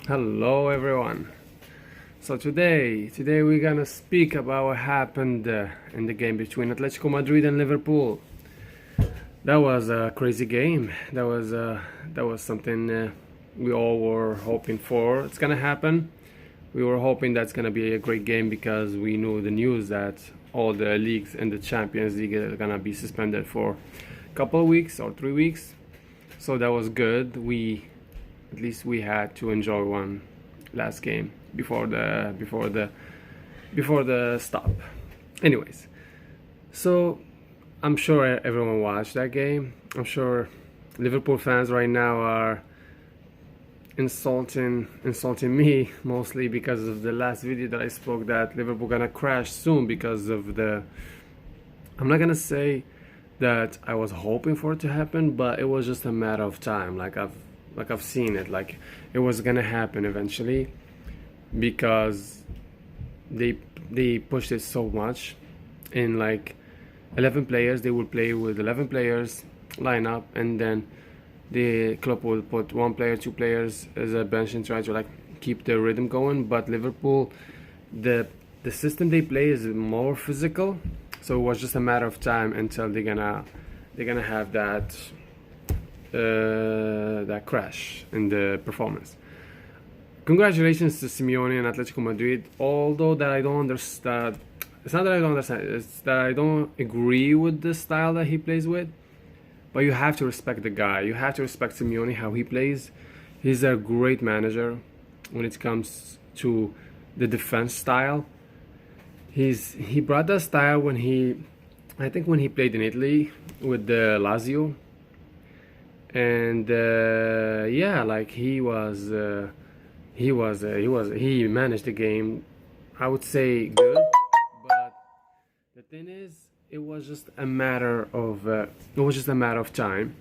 Hello everyone. So today we're gonna speak about what happened in the game between Atletico Madrid and Liverpool. That was a crazy game. That was something we all were hoping for. It's gonna happen. We were hoping that's gonna be a great game because we knew the news that all the leagues in the Champions League are gonna be suspended for a couple of weeks or 3 weeks. So that was good. At least we had to enjoy one last game before the stop. Anyways, so I'm sure everyone watched that game. I'm sure Liverpool fans right now are insulting me mostly because of the last video that I spoke that Liverpool gonna crash soon because of the. I'm not gonna say that I was hoping for it to happen, but it was just a matter of time. Like I've seen it. Like it was gonna happen eventually because they pushed it so much. In like 11 players, they would play with 11 players line up, and then the club will put one player, two players as a bench and try to like keep the rhythm going. But Liverpool, the system they play is more physical, so it was just a matter of time until they're gonna have that crash in the performance. Congratulations to Simeone and Atletico Madrid. Although that I don't understand, it's not that I don't understand. It's that I don't agree with the style that he plays with. But you have to respect the guy. You have to respect Simeone, how he plays. He's a great manager when it comes to the defense style. He brought that style I think when he played in Italy with the Lazio, and yeah, like he managed the game, I would say good, but the thing is, it was just a matter of time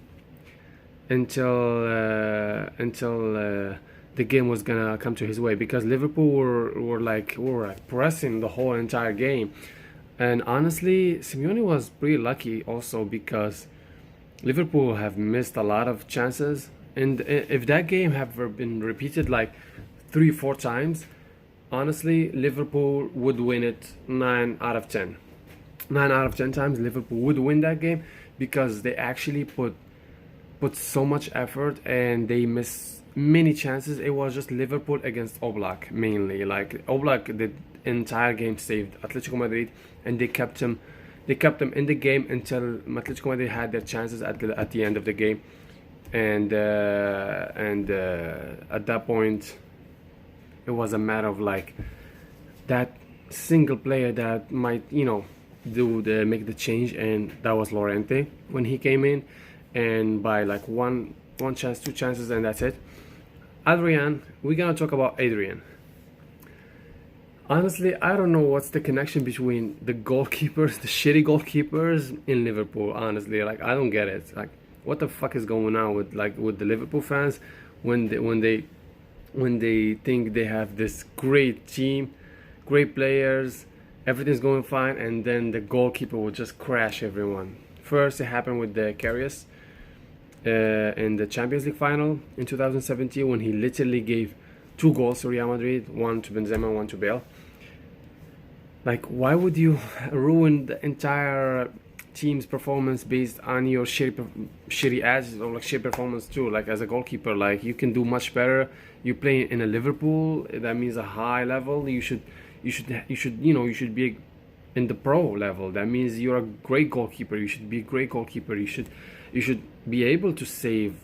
until the game was gonna come to his way because Liverpool were pressing the whole entire game, and honestly, Simeone was pretty lucky also because Liverpool have missed a lot of chances, and if that game have been repeated like 3 4 times, honestly, Liverpool would win it 9 out of 10. 9 out of 10 times, Liverpool would win that game because they actually put so much effort and they missed many chances. It was just Liverpool against Oblak mainly. Like Oblak, the entire game saved Atletico Madrid, and they kept him in the game until Atletico Madrid had their chances at the end of the game, and at that point, it was a matter of like that single player that might make the change, and that was Llorente when he came in, and by like one chance, two chances, and that's it. Adrian, we're gonna talk about Adrian. Honestly, I don't know what's the connection between the goalkeepers, the shitty goalkeepers in Liverpool. Honestly, like I don't get it. Like, what the fuck is going on with the Liverpool fans when they think they have this great team, great players, everything's going fine, and then the goalkeeper will just crash everyone. First, it happened with the Karius in the Champions League final in 2017 when he literally gave 2 goals to Real Madrid, one to Benzema, one to Bale. Like, why would you ruin the entire team's performance based on your shitty ads or like shit performance too? Like, as a goalkeeper, like you can do much better. You play in a Liverpool, that means a high level. You should be in the pro level. That means you're a great goalkeeper. You should be a great goalkeeper. You should be able to save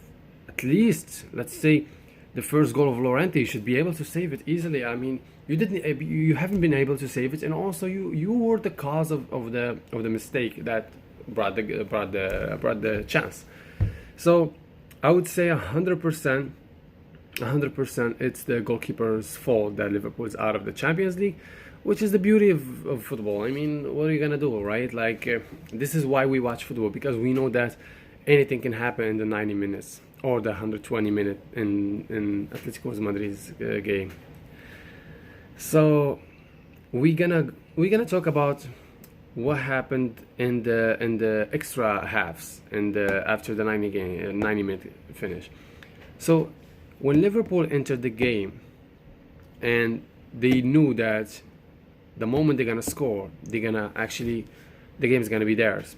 at least, let's say, the first goal of Llorente. You should be able to save it easily. I mean, you haven't been able to save it, and also you were the cause of the mistake that brought the chance. So I would say 100%, it's the goalkeeper's fault that Liverpool is out of the Champions League, which is the beauty of football. I mean, what are you gonna do, right? Like this is why we watch football, because we know that anything can happen in the 90 minutes or the 120 minute in Atletico Madrid's game. So we're gonna talk about what happened in the extra halves and after the 90 minute finish. So when Liverpool entered the game, and they knew that the moment they're gonna score, they're gonna actually, the game's gonna be theirs.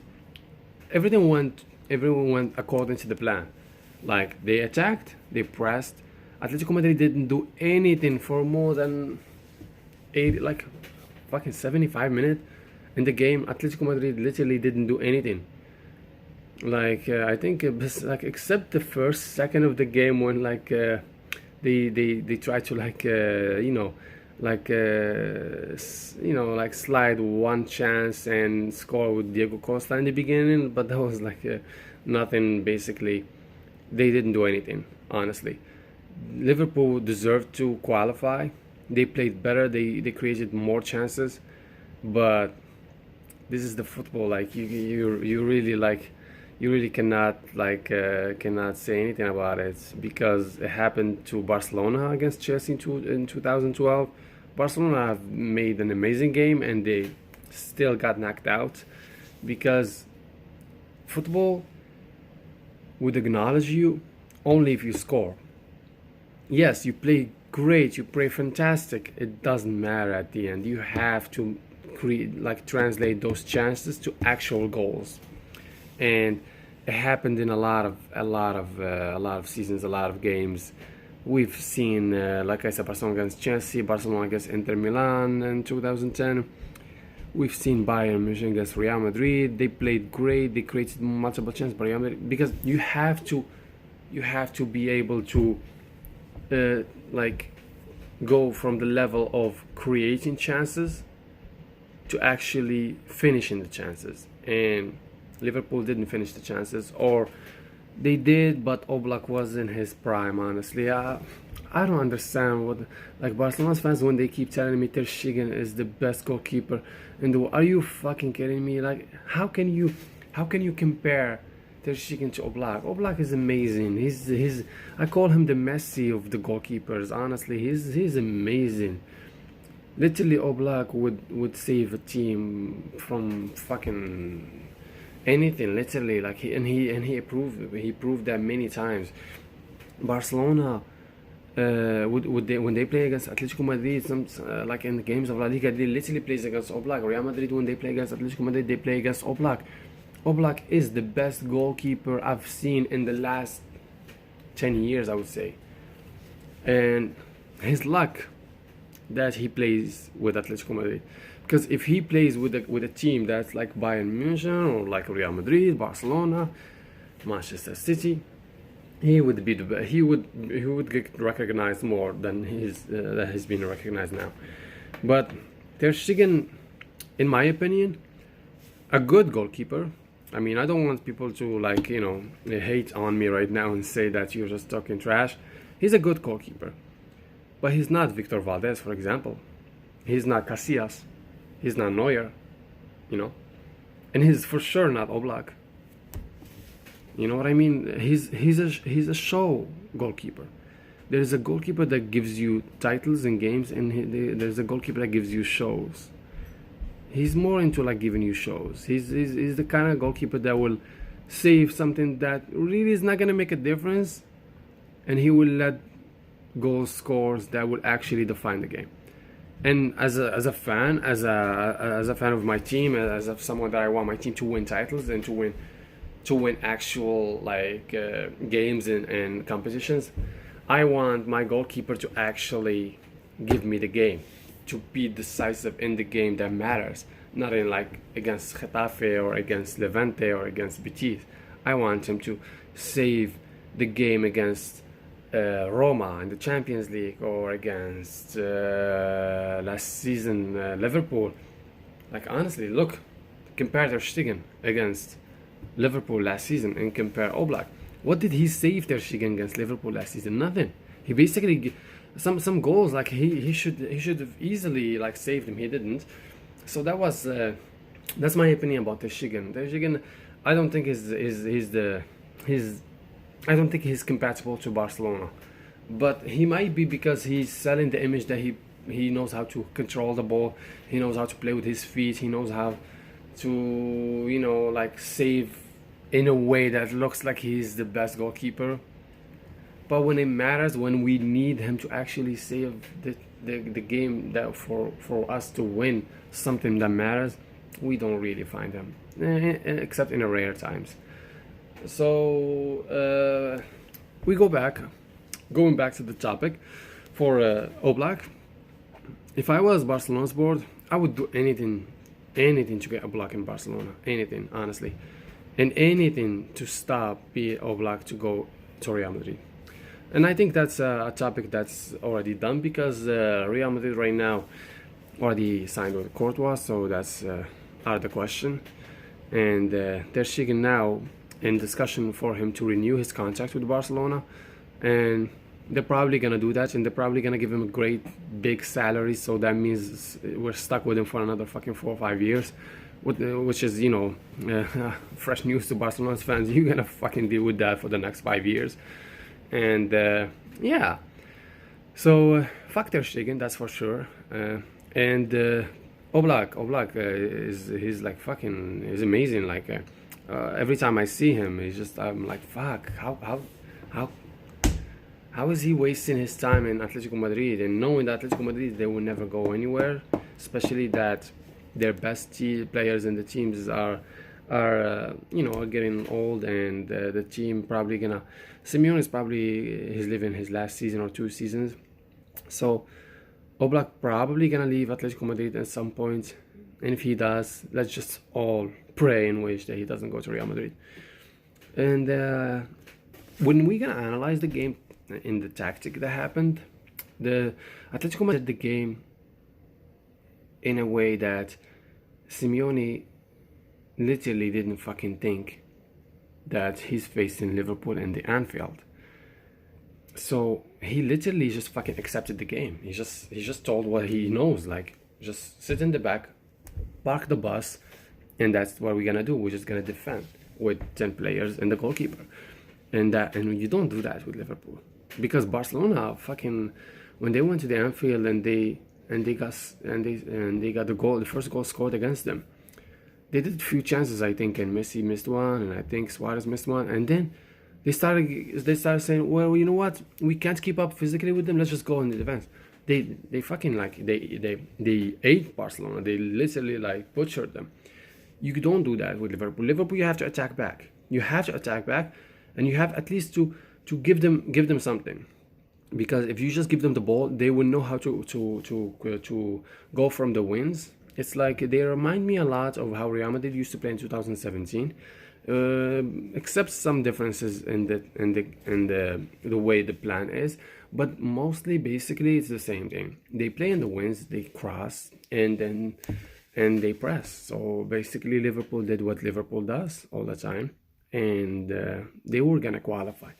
Everyone went according to the plan. Like they attacked, they pressed. Atletico Madrid didn't do anything for more than 80, like fucking 75 minutes in the game. Atletico Madrid literally didn't do anything. Like I think like except the first second of the game when like they tried to like like slide one chance and score with Diego Costa in the beginning, but that was like nothing. Basically, they didn't do anything. Honestly, Liverpool deserved to qualify. They played better. They created more chances, but this is the football. Like you really like you really cannot say anything about it because it happened to Barcelona against Chelsea in 2012. Barcelona have made an amazing game and they still got knocked out because football would acknowledge you only if you score. Yes, you play great, you play fantastic. It doesn't matter at the end. You have to translate those chances to actual goals, and it happened in a lot of seasons, a lot of games. We've seen, like I said, Barcelona against Chelsea, Barcelona against Inter Milan in 2010. We've seen Bayern Munich against Real Madrid. They played great. They created multiple chances, but Real Madrid, because you have to be able to go from the level of creating chances to actually finishing the chances. And Liverpool didn't finish the chances, or they did, but Oblak was in his prime. Honestly, I don't understand what Barcelona's fans when they keep telling me Ter Stegen is the best goalkeeper in the world. Are you fucking kidding me? Like, how can you compare Ter Stegen to Oblak? Oblak is amazing. He's I call him the Messi of the goalkeepers. Honestly, he's amazing. Literally, Oblak would save a team from fucking anything. Literally, like he proved that many times. Barcelona when they play against Atletico Madrid, like in the games of La Liga, they literally plays against Oblak. Real Madrid, when they play against Atletico Madrid, they play against Oblak. Oblak is the best goalkeeper I've seen in the last 10 years, I would say. And his luck that he plays with Atletico Madrid, because if he plays with a team that's like Bayern Munich or like Real Madrid, Barcelona, Manchester City, he would get recognized more than he's been recognized now. But Ter Stegen, in my opinion, a good goalkeeper. I mean, I don't want people to hate on me right now and say that you're just talking trash. He's a good goalkeeper, but he's not Victor Valdez, for example. He's not Casillas. He's not Neuer, and he's for sure not Oblak. You know what I mean? He's a show goalkeeper. There's a goalkeeper that gives you titles in games, and there's a goalkeeper that gives you shows. He's more into giving you shows. He's the kind of goalkeeper that will save something that really is not gonna make a difference, and he will let goal scores that will actually define the game. And as a fan of my team, as someone that I want my team to win titles and to win actual games and competitions, I want my goalkeeper to actually give me the game, to be decisive in the game that matters, not in against Getafe or against Levante or against Betis. I want him to save the game against Roma in the Champions League, or against last season Liverpool. Honestly, look, compare Ter Stegen against Liverpool last season and compare Oblak. What did he save Ter Stegen against Liverpool last season? Nothing. He basically some goals he should have easily saved him. He didn't. So that's my opinion about Ter Stegen. Ter Stegen, I don't think I don't think he's compatible to Barcelona, but he might be because he's selling the image that he knows how to control the ball, he knows how to play with his feet, he knows how to save in a way that looks like he's the best goalkeeper. but when it matters, when we need him to actually save the game that for us to win something that matters, we don't really find him, except in rare times. So we going back to the topic for Oblak. If I was Barcelona's board, I would do anything to get Oblak in Barcelona, anything, honestly, and anything to stop Oblak to go to Real Madrid. And I think that's a topic that's already done, because Real Madrid right now already signed with Courtois, so that's out of the question. And they're shaking now in discussion for him to renew his contract with Barcelona, and they're probably gonna do that, and they're probably gonna give him a great big salary. So that means we're stuck with him for another fucking 4 or 5 years, which is, you know, fresh news to Barcelona's fans. You're gonna fucking deal with that for the next 5 years, and yeah. So fuck Ter Stegen, that's for sure. And Oblak he's like fucking, he's amazing. Like every time I see him, I'm like, fuck, how is he wasting his time in Atletico Madrid, and knowing that Atletico Madrid, they will never go anywhere, especially that their best players in the teams are you know, are getting old, and the team probably gonna, Simenoe is probably, he's living his last season or 2 seasons. So Oblak probably gonna leave Atletico Madrid at some point, and if he does, let's just all pray and wish that he doesn't go to Real Madrid. And when we gonna analyze the game in the tactic that happened, the Atletico Madrid did the game in a way that Simeone literally didn't fucking think that he's facing Liverpool in the Anfield. So he literally just fucking accepted the game. He just told what he knows, like, just sit in the back, park the bus, and that's what we're gonna do. We're just gonna defend with 10 players and the goalkeeper. And you don't do that with Liverpool, because Barcelona fucking, when they went to the Anfield and they got the goal, the first goal scored against them, they did a few chances, I think, and Messi missed one, and I think Suarez missed one, and then they started saying, well, you know what, we can't keep up physically with them, let's just go in the defense. They fucking, like, they ate Barcelona. They literally, like, butchered them. You don't do that with Liverpool. Liverpool, you have to attack back. You have to attack back, and you have at least to give them something. Because if you just give them the ball, they will know how to go from the wins. It's like, they remind me a lot of how Real Madrid used to play in 2017, except some differences in the way the plan is. But mostly, basically, it's the same thing. They play in the wins, they cross, and they press. So basically, Liverpool did what Liverpool does all the time, and they were gonna qualify.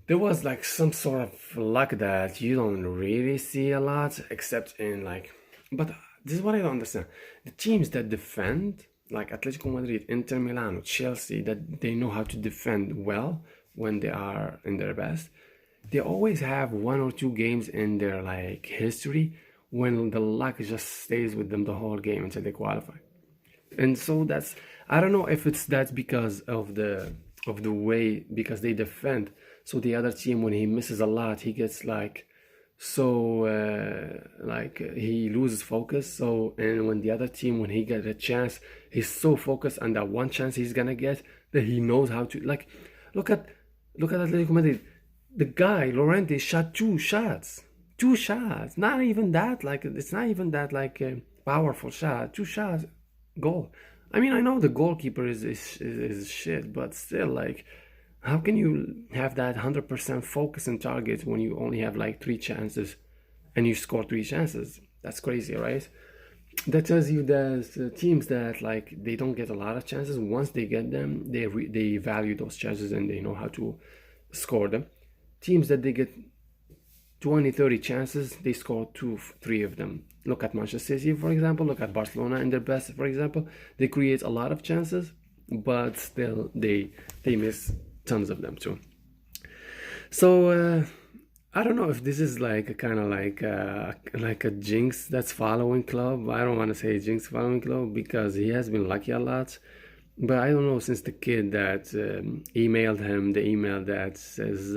There was like some sort of luck that you don't really see a lot, except in, like, but this is what I don't understand. The teams that defend, like Atletico Madrid, Inter Milan, Chelsea, that they know how to defend well when they are in their best, they always have 1 or 2 games in their, like, history when the luck just stays with them the whole game until they qualify. And so that's, I don't know if that's because of the way, because they defend. So the other team, when he misses a lot, he gets like, so he loses focus. So, and when the other team, when he gets a chance, he's so focused on that one chance he's gonna get that he knows how to, like, look at Atletico Madrid. The guy Llorente shot 2 shots, not even that, like, it's not even that, like, a powerful shot. 2 shots, goal. I mean, I know the goalkeeper is shit, but still, like, how can you have that 100% focus and target when you only have like 3 chances and you score 3 chances? That's crazy, right? That tells you that teams that, like, they don't get a lot of chances, once they get them, they value those chances and they know how to score them. Teams that they get 20-30 chances, they score 2-3 of them. Look at Manchester City, for example. Look at Barcelona in their best, for example. They create a lot of chances, but still they miss tons of them too. So I don't know if this is like a kind of like a jinx that's following Klopp. I don't want to say jinx following Klopp because he has been lucky a lot. But I don't know, since the kid that emailed him the email that says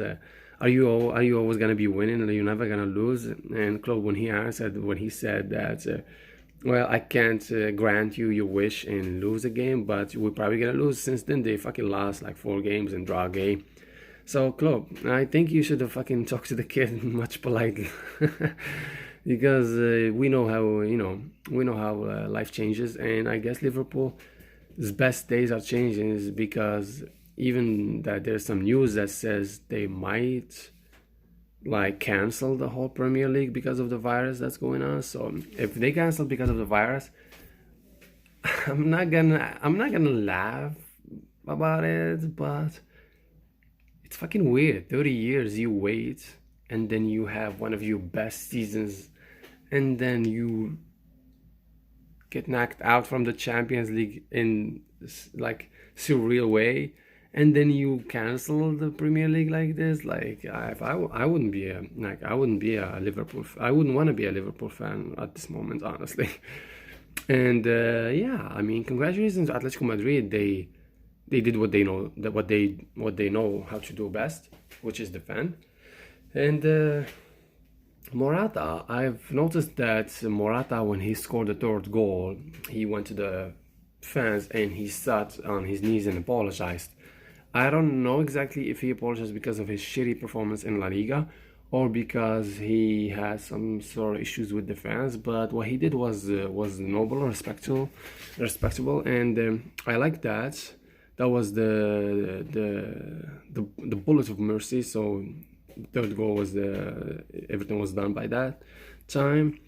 are you always gonna be winning and you're never gonna lose? And Klopp, when he said that, well, I can't grant you your wish and lose a game, but we're probably gonna lose. Since then, they fucking lost like 4 games and draw a game. So Klopp, I think you should have fucking talked to the kid much politely, because we know how life changes, and I guess Liverpool's best days are changing is because even that there's some news that says they might like cancel the whole Premier League because of the virus that's going on. So if they cancel because of the virus, I'm not gonna laugh about it, but it's fucking weird. 30 years you wait and then you have one of your best seasons and then you get knocked out from the Champions League in like surreal way, and then you cancel the Premier League like this. Like if I wouldn't be a I wouldn't be a Liverpool. I wouldn't want to be a Liverpool fan at this moment, honestly. And yeah, I mean, congratulations to Atletico Madrid. They did what they know what they know how to do best, which is defend. And Morata, I've noticed that Morata, when he scored the third goal, he went to the fans and he sat on his knees and apologized. I don't know exactly if he apologized because of his shitty performance in La Liga or because he had some sort of issues with the fans, but what he did was noble, respectable, and I like that. That was the bullet of mercy. So third goal was everything was done by that time.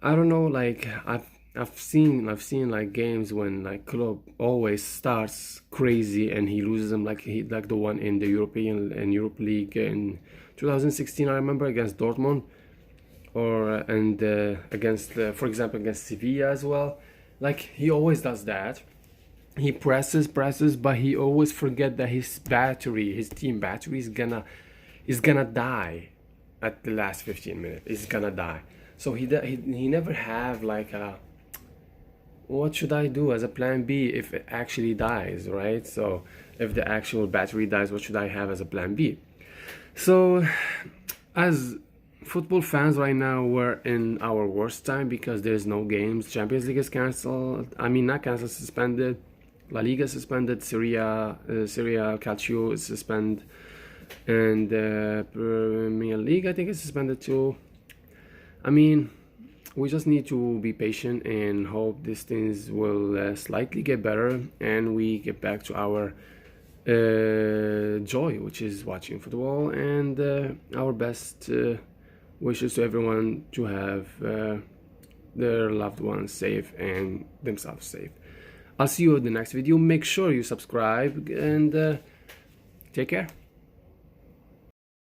I don't know, like I've seen like games when like Klopp always starts crazy and he loses them, like the one in the European and Europe League in 2016, I remember, against Dortmund, or against for example against Sevilla as well. Like he always does that. He presses, but he always forget that his team battery is gonna die at the last 15 minutes. It's gonna die. So he never have like a, what should I do as a plan B if it actually dies, right? So if the actual battery dies, what should I have as a plan B? So as football fans right now, we're in our worst time because there's no games. Champions League is cancelled. I mean, not cancelled, suspended. La Liga suspended. Serie Calcio is suspended, and Premier League I think is suspended too. I mean, we just need to be patient and hope these things will slightly get better and we get back to our joy, which is watching football, and our best wishes to everyone to have their loved ones safe and themselves safe. I'll see you in the next video. Make sure you subscribe and take care.